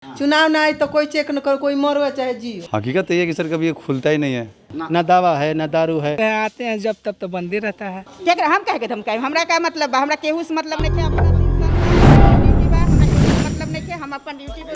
चुनाव ना आए तो कोई चेक न करो, कोई मरो चाहे जियो। हकीकत तो ये है कि सर कभी ये खुलता ही नहीं है, ना दवा है ना दारू है। आते हैं जब तब तो बंद ही रहता है। क्या हम कहे के हम कहे हमरा का मतलब हमरा केहू से मतलब नहीं, अपना ड्यूटी बा, हमरा केहू से मतलब नहीं, हम अपन ड्यूटी पे।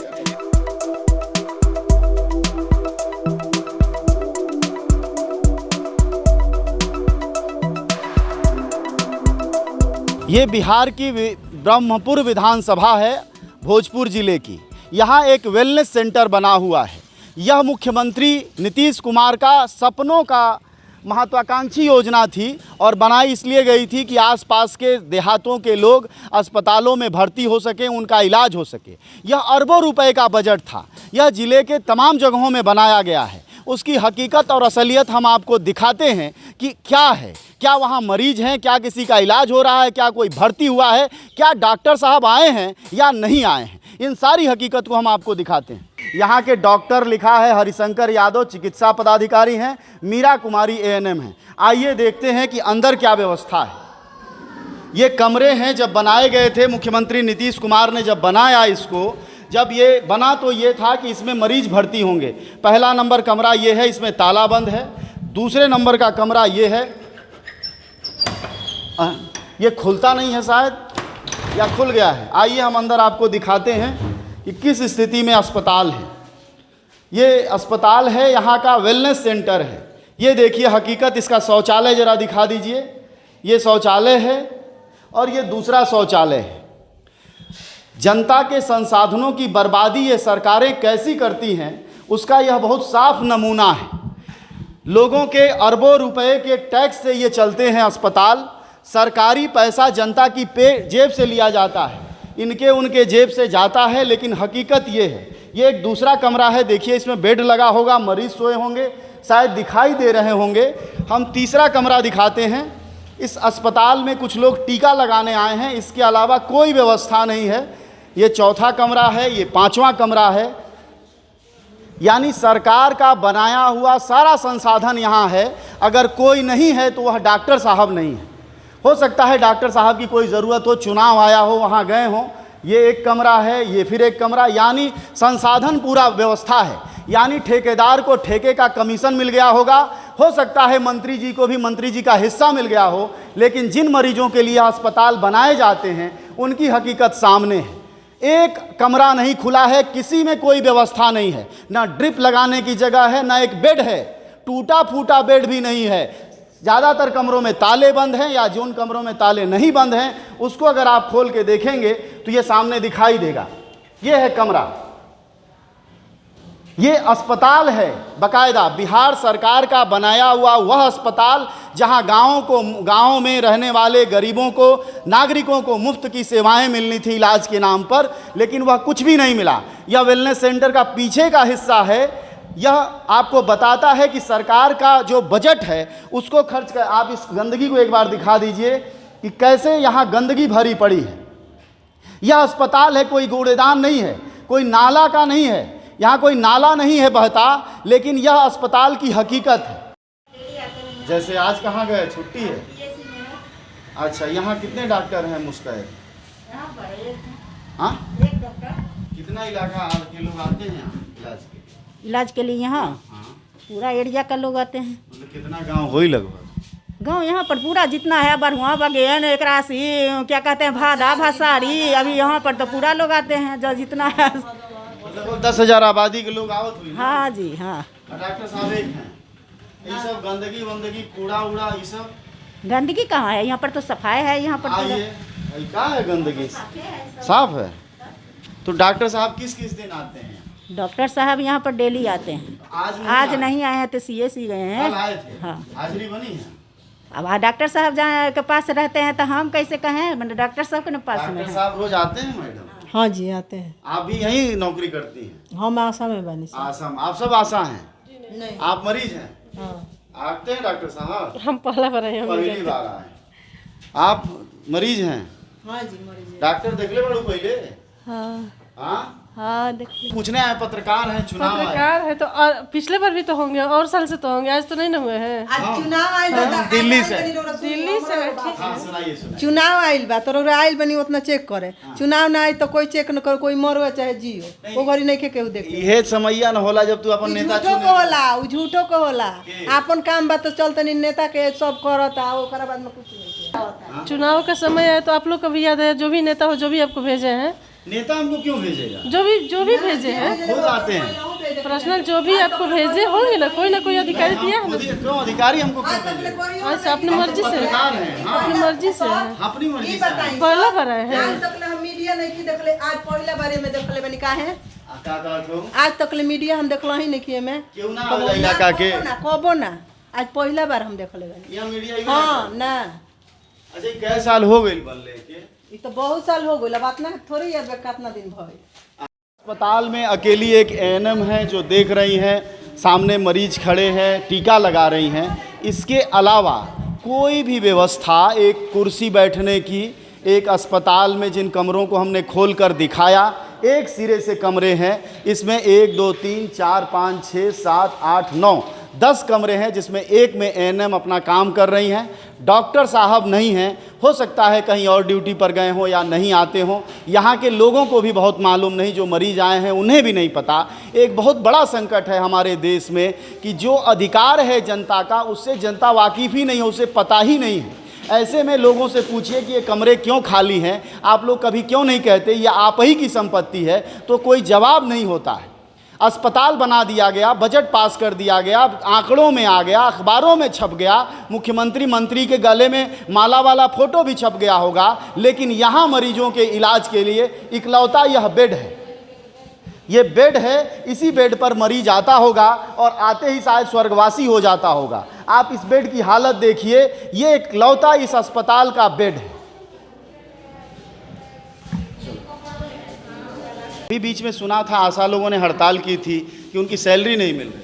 ये बिहार की ब्रह्मपुर विधानसभा है, भोजपुर जिले की। यहाँ एक वेलनेस सेंटर बना हुआ है। यह मुख्यमंत्री नीतीश कुमार का सपनों का महत्वाकांक्षी योजना थी और बनाई इसलिए गई थी कि आसपास के देहातों के लोग अस्पतालों में भर्ती हो सकें, उनका इलाज हो सके। यह अरबों रुपए का बजट था। यह ज़िले के तमाम जगहों में बनाया गया है। उसकी हकीकत और असलियत हम आपको दिखाते हैं कि क्या है, क्या वहाँ मरीज हैं, क्या किसी का इलाज हो रहा है, क्या कोई भर्ती हुआ है, क्या डॉक्टर साहब आए हैं या नहीं आए हैं। इन सारी हकीकत को हम आपको दिखाते हैं। यहाँ के डॉक्टर लिखा है हरिशंकर यादव, चिकित्सा पदाधिकारी हैं, मीरा कुमारी ANM हैं। आइए देखते हैं कि अंदर क्या व्यवस्था है। ये कमरे हैं, जब बनाए गए थे मुख्यमंत्री नीतीश कुमार ने जब बनाया इसको, जब ये बना तो ये था कि इसमें मरीज भर्ती होंगे। पहला नंबर कमरा ये है, इसमें ताला बंद है। दूसरे नंबर का कमरा ये है, ये खुलता नहीं है शायद या खुल गया है। आइए हम अंदर आपको दिखाते हैं कि किस स्थिति में अस्पताल है। ये अस्पताल है, यहाँ का वेलनेस सेंटर है। ये देखिए हकीकत, इसका शौचालय ज़रा दिखा दीजिए। ये शौचालय है और ये दूसरा शौचालय है। जनता के संसाधनों की बर्बादी ये सरकारें कैसी करती हैं, उसका यह बहुत साफ नमूना है। लोगों के अरबों रुपए के टैक्स से ये चलते हैं अस्पताल। सरकारी पैसा जनता की जेब से लिया जाता है, इनके उनके जेब से जाता है। लेकिन हकीकत ये है, ये एक दूसरा कमरा है। देखिए इसमें बेड लगा होगा, मरीज सोए होंगे, शायद दिखाई दे रहे होंगे। हम तीसरा कमरा दिखाते हैं। इस अस्पताल में कुछ लोग टीका लगाने आए हैं, इसके अलावा कोई व्यवस्था नहीं है। ये चौथा कमरा है, ये पांचवा कमरा है। यानी सरकार का बनाया हुआ सारा संसाधन यहाँ है। अगर कोई नहीं है तो वह डॉक्टर साहब नहीं है। हो सकता है डॉक्टर साहब की कोई ज़रूरत हो, चुनाव आया हो, वहाँ गए हों। ये एक कमरा है, ये फिर एक कमरा। यानी संसाधन पूरा व्यवस्था है। यानी ठेकेदार को ठेके का कमीशन मिल गया होगा। हो सकता है मंत्री जी को भी मंत्री जी का हिस्सा मिल गया हो। लेकिन जिन मरीजों के लिए अस्पताल बनाए जाते हैं उनकी हकीकत सामने है। एक कमरा नहीं खुला है, किसी में कोई व्यवस्था नहीं है। ना ड्रिप लगाने की जगह है, ना एक बेड है। टूटा फूटा बेड भी नहीं है। ज़्यादातर कमरों में ताले बंद हैं, या जिन कमरों में ताले नहीं बंद हैं उसको अगर आप खोल के देखेंगे तो ये सामने दिखाई देगा। ये है कमरा, ये अस्पताल है बाकायदा बिहार सरकार का बनाया हुआ वह अस्पताल जहां गाँव में रहने वाले गरीबों को, नागरिकों को मुफ्त की सेवाएं मिलनी थी इलाज के नाम पर, लेकिन वह कुछ भी नहीं मिला। यह वेलनेस सेंटर का पीछे का हिस्सा है। यह आपको बताता है कि सरकार का जो बजट है उसको खर्च कर। आप इस गंदगी को एक बार दिखा दीजिए कि कैसे यहाँ गंदगी भरी पड़ी है। यह अस्पताल है, कोई कूड़ेदान नहीं है, कोई नाला का नहीं है, यहाँ कोई नाला नहीं है बहता, लेकिन यह अस्पताल की हकीकत है। जैसे आज कहाँ गए, छुट्टी है? अच्छा, यहाँ कितने डॉक्टर हैं मुस्तैद? हाँ, कितना इलाका के लोग आते हैं यहाँ इलाज के लिए? यहाँ पूरा एरिया का लोग आते हैं। मतलब कितना गांव होई लगभग? गांव यहाँ पर पूरा जितना है, बरुआ, बगेन, एकरासी, क्या कहते हैं, भादा, भासारी, अभी यहाँ पर तो पूरा लोग आते हैं जो जितना है। मतलब 10,000 आबादी के लोग आवत हुई? हाँ जी, हाँ। डॉक्टर साहब एक हैं। ये सब गंदगी कूड़ा उड़ा ये सब? गंदगी कहाँ है, यहाँ पर तो सफाई है। यहाँ पर ये क्या है, गंदगी साफ है। तो डॉक्टर साहब किस किस दिन आते हैं? डॉक्टर साहब यहाँ पर डेली आते हैं। आज नहीं आए हैं तो CSC गए हैं। कल आए थे? हाँ, हाजिरी बनी है। अब डॉक्टर साहब जहाँ के पास रहते हैं तो हम कैसे कहें, मतलब डॉक्टर साहब के पास में। डॉक्टर साहब रोज आते हैं मैडम? हाँ जी, आते हैं। आप भी यहीं नौकरी करती हैं? हम आशा में बनी। आसाम? आप सब आशा हैं? नहीं, आप मरीज हैं? हाँ। आते हैं डॉक्टर साहब? हम पहला बार आए हैं। पहली बार आए। आप मरीज हैं? हाँ जी, मरीज। डॉक्टर देख ले बड़ू पहले? हाँ। हाँ, हाँ देखिए पूछने आए, पत्रकार हैं, चुनाव आए। पत्रकार है तो और पिछले बार भी तो होंगे और साल से तो होंगे, आज तो नहीं ना हुए हैं। आज चुनाव आइल बा दिल्ली से। दिल्ली से हाँ सुनाइए सुनाइए। चुनाव आइल बा तो आइल बनी उतना चेक करे। चुनाव ना आई तो कोई चेक न करे, कोई मरो चाहे जियो, वो घड़ी नहीं के केहू देखे। ये समैया न होला जब तू अपन नेता झूठो को होला, उ झूठो को होला। अपन काम बा तो चलते नहीं, नेता के सब करता, ओकरा बाद में कुछ नहीं। चुनाव का समय है तो आप लोग को भी याद है, जो भी नेता हो जो भी आपको भेजे हैं, नेता हमको क्यों भेजेगा? जो भी भेजे हैं खुद आते हैं पर्सनल, जो भी आपको भेजे होंगे ना, कोई अधिकारी दिया है ना। क्यों अधिकारी हमको क्यों भेजेगा? अच्छा अपनी मर्जी से है, पत्रकार हैं, हाँ, अपनी मर्जी से है, अपनी मर्जी से आए। पहला बार आए हैं। आज तक हम मीडिया नहीं की देखले, आज पहला बारे में देखले बनी का है। आज तक मीडिया हम देखला ही नहीं किए में। क्यों ना आवेला इलाका के? कबो ना, आज पहला बार हम देखले बनी। यहाँ मीडिया ही हाँ ना, अच्छा कै साल हो गई बनले के? ये तो बहुत साल हो गए, बात ना थोड़ी याद कितना दिन भइल। अस्पताल में अकेली एक एएनएम है जो देख रही हैं, सामने मरीज खड़े हैं, टीका लगा रही हैं। इसके अलावा कोई भी व्यवस्था, एक कुर्सी बैठने की, एक अस्पताल में जिन कमरों को हमने खोल कर दिखाया, एक सिरे से कमरे हैं, इसमें 1 2 3 4 5 6 7 8 9 10 कमरे हैं, जिसमें एक में एएनएम अपना काम कर रही हैं। डॉक्टर साहब नहीं हैं, हो सकता है कहीं और ड्यूटी पर गए हों या नहीं आते हों। यहाँ के लोगों को भी बहुत मालूम नहीं, जो मरीज आए हैं उन्हें भी नहीं पता। एक बहुत बड़ा संकट है हमारे देश में कि जो अधिकार है जनता का, उससे जनता वाकिफ़ ही नहीं है, उसे पता ही नहीं है। ऐसे में लोगों से पूछिए कि ये कमरे क्यों खाली हैं, आप लोग कभी क्यों नहीं कहते ये आप ही की संपत्ति है, तो कोई जवाब नहीं होता है। अस्पताल बना दिया गया, बजट पास कर दिया गया, आंकड़ों में आ गया, अखबारों में छप गया, मुख्यमंत्री मंत्री के गले में माला वाला फ़ोटो भी छप गया होगा, लेकिन यहाँ मरीजों के इलाज के लिए इकलौता यह बेड है। ये बेड है, इसी बेड पर मरीज आता होगा और आते ही शायद स्वर्गवासी हो जाता होगा। आप इस बेड की हालत देखिए, ये इकलौता इस अस्पताल का बेड है। अभी बीच में सुना था आशा लोगों ने हड़ताल की थी कि उनकी सैलरी नहीं मिल रही।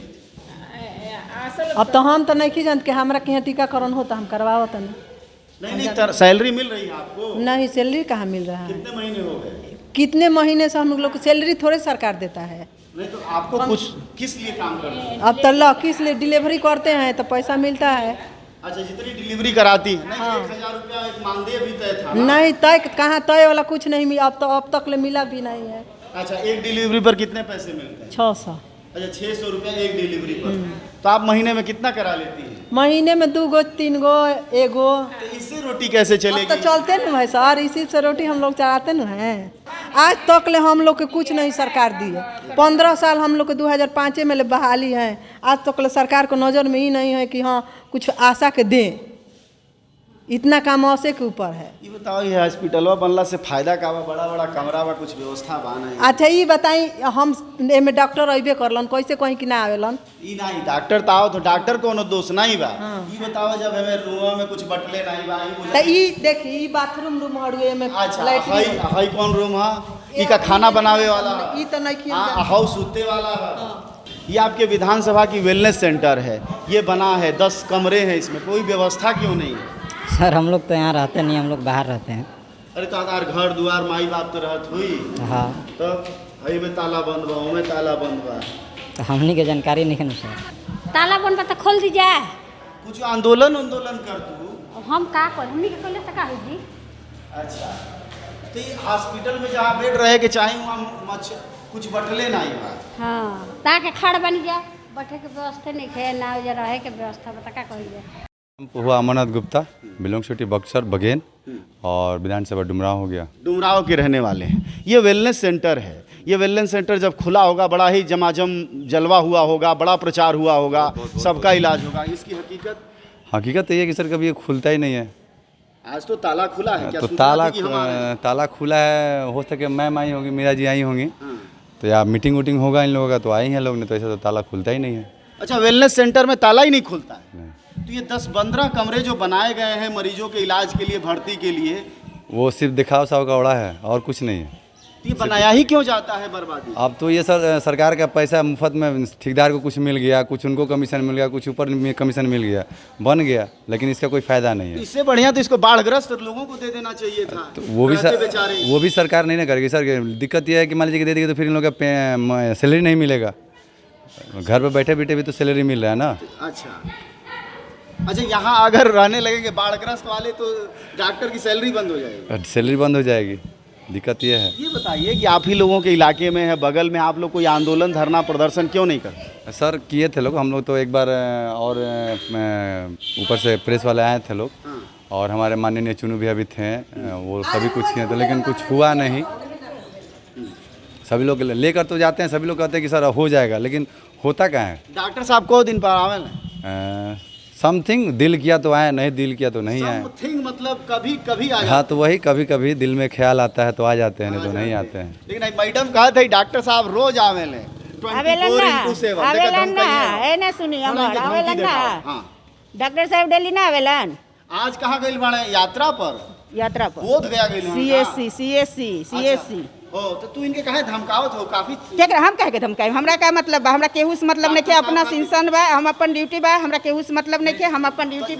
अब तो हम तो नहीं की जानते कि हमारा कहीं टीकाकरण होता, हम करवावत नहीं सैलरी मिल रही है आपको? नहीं, सैलरी कहाँ मिल रहा है? कितने महीने हो गए? कितने महीने से हम लोग को सैलरी थोड़े सरकार देता है। नहीं तो आपको कुछ किस लिए काम करते हैं? अब तो लो किस लिए डिलीवरी करते हैं तो पैसा मिलता है। अच्छा, जितनी डिलीवरी कराती है। नहीं, 1000 रुपया एक मानदेय भी तय था ना? नहीं तय कहाँ, तय वाला कुछ नहीं मिला, अब तक ले मिला भी नहीं है। अच्छा, एक डिलीवरी पर कितने पैसे मिलते हैं? 600। अच्छा, 600 रुपया एक डिलीवरी पर। तो आप महीने में कितना करा लेती हैं? महीने में 2 गो 3 गो 1 गो। तो इससे रोटी कैसे अब तो चलेगी? चलते न है सर, इसी से रोटी हम लोग चलाते न हैं। आज तक ले हम लोग के कुछ नहीं सरकार दी है। 15 साल हम लोग के 2005 में ले बहाली है, आज तक ले सरकार को नज़र में ही नहीं है कि हाँ कुछ आशा के दें। इतना काम औसे के ऊपर है। ये बताओ, ये हॉस्पिटलवा बनला से फायदा का बा? बड़ा बड़ा कमरा बा, कुछ व्यवस्था बा नहीं? अच्छा ये बताई, हम एमे डॉक्टर अइबे करलन, कैसे कहीं कि ना आवेलन? ई नहीं, डॉक्टर तो आओ तो डॉक्टर कोनो दोष नहीं बा। ये बताओ, जब हमें रूम में कुछ बटले नहीं बा, तो ई देखी, ई बाथरूम रूम हड़ुए में। अच्छा, हाई कौन रूम है? ई का खाना बनावे वाला? ई तो नहीं किया। हाँ, हाउस सूते वाला है। ये आपके विधानसभा की वेलनेस सेंटर है, ये बना है, 10 कमरे हैं, इसमें कोई व्यवस्था क्यों नहीं है? सर हम लोग तो यहाँ रहते नहीं, हम लोग बाहर रहते हैं। अरे तो आधार घर दुआर माई बाप तो रहत हुई। हाँ, तो हई में ताला बंद बा, में ताला बंद बा, तो हमनी के जानकारी नहीं है सर। ताला बन पर तो खोल दी जाए। कुछ आंदोलन कर तू। हम का कर, हमनी के खोले से का हो जी? अच्छा, तो ये हॉस्पिटल में जहाँ बेड रहे के चाहे वहाँ कुछ बटले नहीं बा। हाँ, ताके खड़ बन जाए, बैठे के व्यवस्था नहीं है, ना रहे के व्यवस्था बता का कही जाए। हुआ अमरनाथ गुप्ता, बिलोंग सिटी बक्सर बघेन, और विधानसभा डुमराव हो गया। डुमराव के रहने वाले हैं। ये वेलनेस सेंटर है। ये वेलनेस सेंटर जब खुला होगा, बड़ा ही जमाजम जलवा हुआ होगा, बड़ा प्रचार हुआ होगा, सबका इलाज होगा। इसकी हकीकत ये है कि सर कभी ये खुलता ही नहीं है। आज तो ताला खुला है क्या? तो ताला खुला है, हो सके मैम आई होंगी, मीरा जी आई होंगी, तो या मीटिंग वूटिंग होगा इन लोगों का, तो आए हैं लोग, नहीं तो ऐसा तो ताला खुलता ही नहीं है। अच्छा, वेलनेस सेंटर में ताला ही नहीं खुलता है? तो ये 10-15 कमरे जो बनाए गए हैं मरीजों के इलाज के लिए, भर्ती के लिए, वो सिर्फ दिखाव साव का ओढ़ा है और कुछ नहीं है। ये बनाया ही क्यों जाता है बर्बादी? अब तो ये सरकार का पैसा मुफ्त में ठेकेदार को कुछ मिल गया, कुछ उनको कमीशन मिल गया, कुछ ऊपर में कमीशन मिल गया, बन गया, लेकिन इसका कोई फ़ायदा नहीं है। इससे बढ़िया तो इसको बाढ़ग्रस्त लोगों को दे देना चाहिए था। तो बेचारे वो भी सरकार नहीं ना करेगी सर। दिक्कत ये है कि मान लीजिए कि दे देगी तो फिर इन लोगों का सैलरी नहीं मिलेगा। घर पर बैठे बैठे भी तो सैलरी मिल रहा है ना। अच्छा, यहाँ अगर रहने लगेंगे बाढ़ग्रस्त वाले तो डॉक्टर की सैलरी बंद हो जाएगी। सैलरी बंद हो जाएगी, दिक्कत ये है। ये बताइए कि आप ही लोगों के इलाके में है, बगल में, आप लोग कोई आंदोलन, धरना, प्रदर्शन क्यों नहीं करते? सर किए थे लोग, हम लोग तो एक बार और ऊपर से प्रेस वाले आए थे लोग, और हमारे माननीय चुनू भैया भी थे, वो सभी कुछ किए थे, लेकिन कुछ हुआ नहीं। सभी लोग लेकर तो जाते हैं, सभी लोग कहते हैं कि सर हो जाएगा, लेकिन होता क्या है? डॉक्टर साहब को दिन पर आवे ना समथिंग दिल किया तो आए, नहीं दिल किया तो नहीं आए। समथिंग मतलब कभी कभी आ हाँ, तो वही कभी कभी दिल में ख्याल आता है तो आ जाते हैं, नहीं तो नहीं आते हैं। लेकिन मैडम कहा था डॉक्टर साहब रोज आवेले 24/7 डॉक्टर साहब डेली ना आवेलन। आज कहाँ गइल बाड़े? यात्रा पर बोध गया गइल सीएससी ओ, तो तू इनके काहे धमकावत हो? काफी क्या हम कह के धमकाई? हमरा का मतलब बा? हमरा केहू से मतलब नहीं के, अपना सिंसन बा, हम अपन ड्यूटी बा, हमरा केहू से मतलब नहीं के, हम अपन ड्यूटी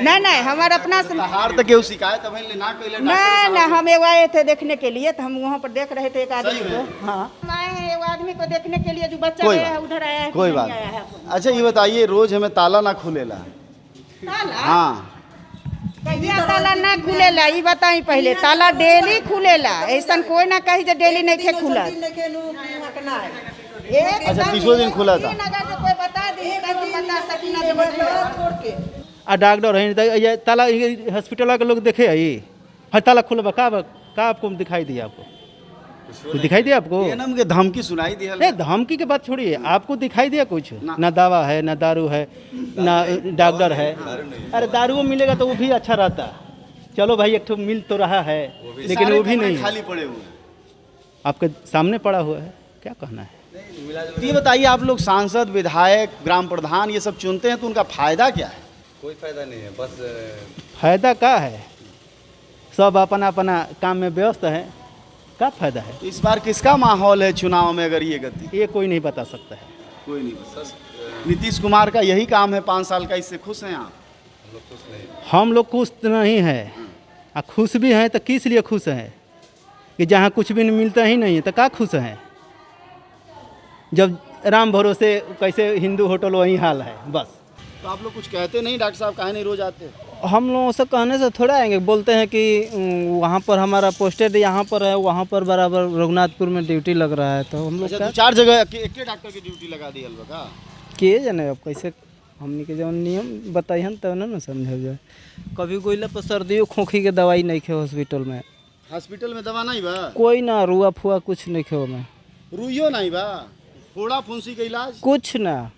नहीं हमारा अपना हार तक केहू शिकायत हमें ना कइले। ना हम एगो आए थे देखने के लिए, तो हम वहाँ पर देख रहे थे एक आदमी को। हाँ, आए हैं एगो आदमी को देखने के लिए, जो बच्चा गया है उधर आया है। कोई बात। अच्छा ये बताइए, रोज हमें ताला ना खुलेला? हाँ, कहिया ताला ना खुलेला? ये बताई पहले। ताला डेली खुलेला, ऐसा कोई ना कही जो डेली नहीं खे खुला। अच्छा, 30 दिन खुला था। कोई बता दी बता सकी ना। डॉक्टर है ये ताला हॉस्पिटल के लोग देखे है ताला खुला का आपको दिखाई दिया? आपको तो दिखाई दिया आपको? ये नाम के धमकी सुनाई दी? नहीं, धमकी की बात छोड़िए, आपको दिखाई दिया कुछ? ना दवा है, ना दारू है, ना डॉक्टर है। अरे दारू मिलेगा तो वो भी अच्छा रहता। चलो भाई, एक तो मिल तो रहा है, लेकिन वो भी नहीं, खाली पड़े हुए आपके सामने पड़ा हुआ है। क्या कहना है? ये बताइए, आप लोग सांसद, विधायक, ग्राम प्रधान ये सब चुनते हैं, तो उनका फायदा क्या है? कोई फायदा नहीं है, बस फायदा क्या है? सब अपना अपना काम में व्यस्त है, क्या फायदा है? इस बार किसका माहौल है चुनाव में अगर ये गति? ये कोई नहीं बता सकता है। कोई नहीं बता सकता। नीतीश कुमार का यही काम है 5 साल का, इससे खुश हैं आप? हम लोग खुश नहीं है। खुश भी हैं तो किस लिए खुश हैं? कि जहाँ कुछ भी मिलता ही नहीं है तो क्या खुश हैं? जब राम भरोसे कैसे हिंदू होटल वही हाल है बस। तो आप लोग कुछ कहते नहीं? डॉक्टर साहब काहे नहीं रोज आते? हम लोगों से कहने से थोड़ा आएंगे, बोलते हैं कि वहाँ पर हमारा पोस्टेड यहाँ पर है, वहाँ पर बराबर रघुनाथपुर में ड्यूटी लग रहा है, तो हम लोग अच्छा, 4 जगह एक के डॉक्टर की ड्यूटी लगा दी अलवा किए जाने। अब कैसे हमने के जो नियम बताइए तब ना समझ जाए। कभी कोई पर सर्दियों खोखी के दवाई नहीं खे हॉस्पिटल में दवा नहीं बा? कोई ना, रुआ फुआ कुछ नहीं खे में, रुइयो नहीं बा? फोड़ा फुंसी का इलाज कुछ ना।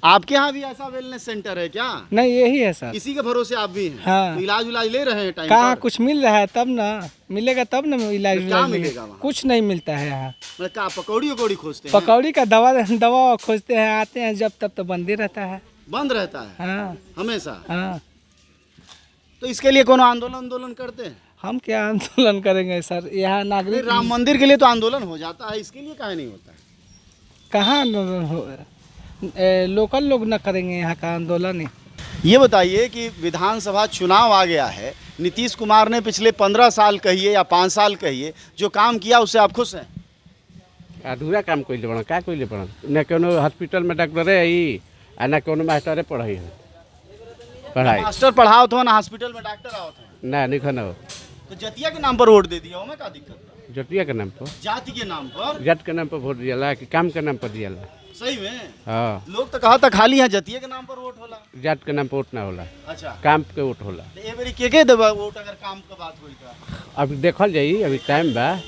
आपके यहाँ भी ऐसा वेलनेस सेंटर है क्या? नहीं, यही है सर। इसी के भरोसे आप भी हैं? हाँ। तो इलाज ले रहे हैं टाइम कहाँ पर? कुछ मिल रहा है तब ना मिलेगा, तब ना इलाज क्या मिलेगा वहाँ? कुछ नहीं मिलता है यहाँ। मतलब क्या पकौड़ी खोजते हैं? पकौड़ी का दवा खोजते हैं, आते हैं जब तब तो बंद ही रहता है। बंद रहता है? हाँ, हमेशा? हाँ। तो इसके लिए कोनो आंदोलन करते हैं? हम क्या आंदोलन करेंगे सर? यहाँ नागरिक राम मंदिर के लिए तो आंदोलन हो जाता है, इसके लिए काहे नहीं होता है? कहाँ आंदोलन हो? लोकल लोग न करेंगे यहाँ का आंदोलन ही। ये बताइए कि विधानसभा चुनाव आ गया है, नीतीश कुमार ने पिछले 15 साल कहिए या 5 साल कहिए जो काम किया उससे आप खुश हैं? अधूरा काम कोई ले क्या कोई ले न कोनो हॉस्पिटल में डॉक्टर है न कोनो मास्टरे पढ़ाई मास्टर पढ़ाओ तो ना हॉस्पिटल में डॉक्टर आओ तो ना निखन हो। तो जतिया के नाम पर वोट दे दिया, क्या दिक्कत? जटिया के नाम पर, जाति के नाम पर, जात के नाम पर वोट दिया कि काम के नाम पर दिया? सही में? हाँ, लोग तो कहा था खाली है जतिया के नाम पर वोट होला, जात के नाम पर वोट ना होला। अच्छा, काम के वोट होला। ए बेरी के देबा वोट अगर काम के बात होई? अभी देखल जाई, अभी टाइम बा।